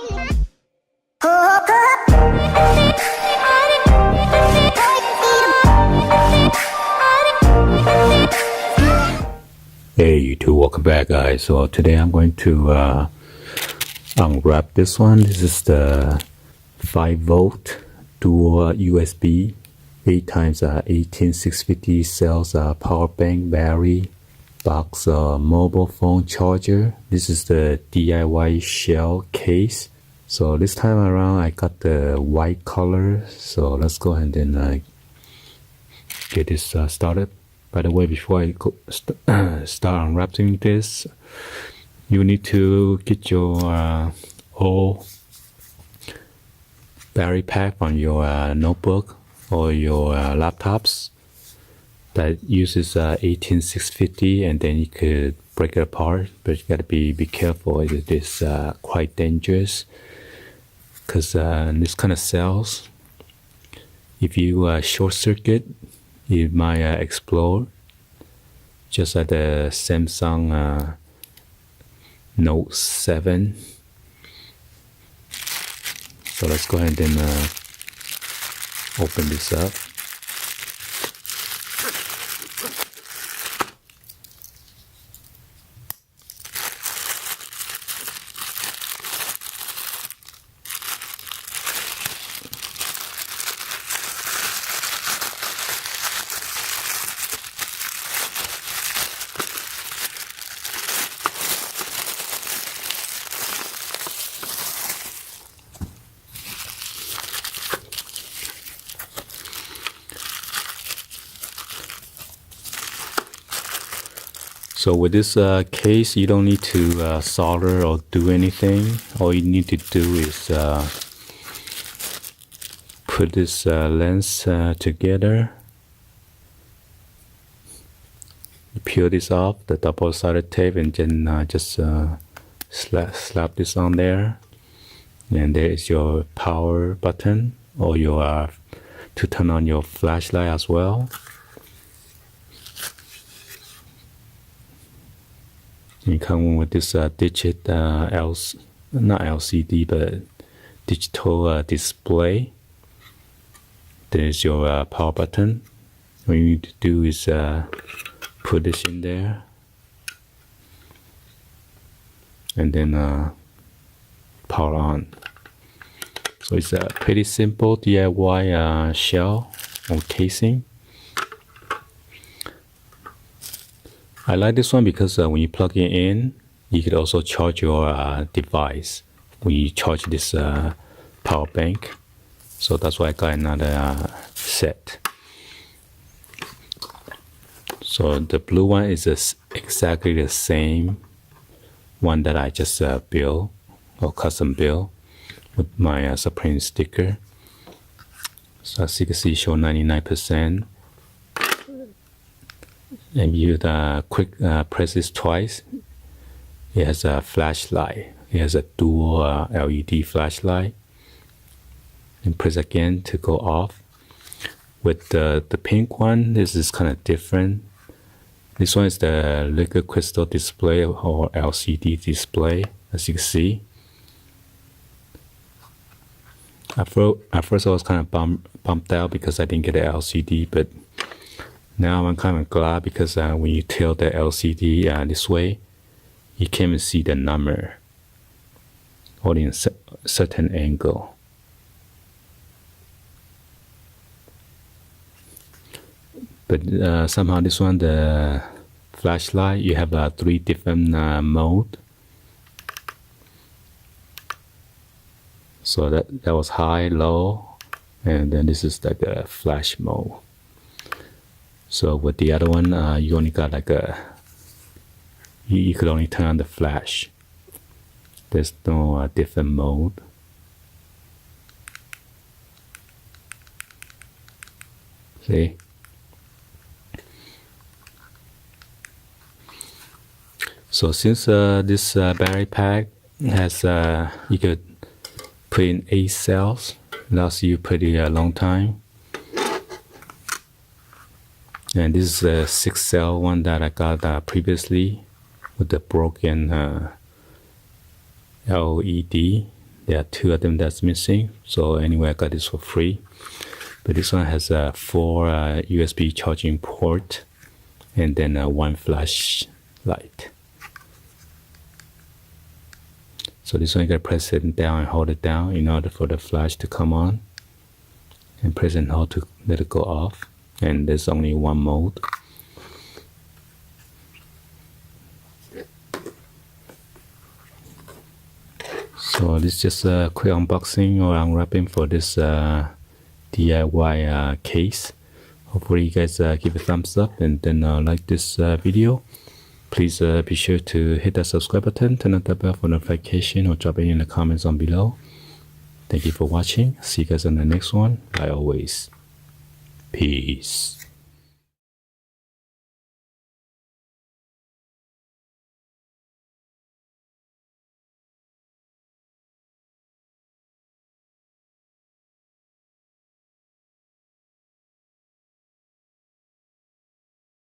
Hey YouTube, welcome back guys. So today I'm going to unwrap this one. This is the 5-volt dual USB 8 times 18650 cells power bank battery box mobile phone charger. This is the DIY shell case. So this time around I got the white color. So let's go ahead and get this started. By the way, before I start unwrapping this, you need to get your old battery pack on your notebook or your laptops that uses 18650, and then you could break it apart. But you gotta be careful. It is quite dangerous because this kind of cells, if you short circuit, it might explode, just like the Samsung Note 7. So let's go ahead and open this up. So with this case, you don't need to solder or do anything. All you need to do is put this lens together, peel this off, the double-sided tape, and then just slap this on there. And there is your power button, or your to turn on your flashlight as well. You come with this digital not LCD but digital display. There's your power button. What you need to do is put this in there, and then power on. So it's a pretty simple DIY shell or casing. I like this one because when you plug it in, you could also charge your device when you charge this power bank. So that's why I got another set. So the blue one is exactly the same one that I just built or custom built with my Supreme sticker. So as you can see, show 99%. And you quick press this twice. It has a flashlight. It has a dual LED flashlight. And press again to go off. With the pink one, this is kind of different. This one is the liquid crystal display or LCD display, as you can see. At first I was kind of bummed out because I didn't get an LCD, but now I'm kind of glad because when you tilt the LCD this way, you can even see the number only in a certain angle. But somehow this one, the flashlight, you have 3 different mode. So that was high, low, and then this is like a flash mode. So with the other one, you only got like you could only turn on the flash. There's no different mode. See? So since this battery pack has, you could put in 8 cells, lasts you pretty long time. And this is a 6-cell one that I got previously with the broken LED There are 2 of them that's missing. So anyway, I got this for free. But this one has a 4 USB charging port and then 1 flash light. So this one you gotta press it down and hold it down in order for the flash to come on, and press and hold to let it go off. And there's only 1 mode. So this is just a quick unboxing or unwrapping for this DIY case. Hopefully you guys give a thumbs up and then like this video. Please be sure to hit that subscribe button, turn on the bell for notification, or drop it in the comments on below. Thank you for watching. See you guys on the next one. Like always, peace.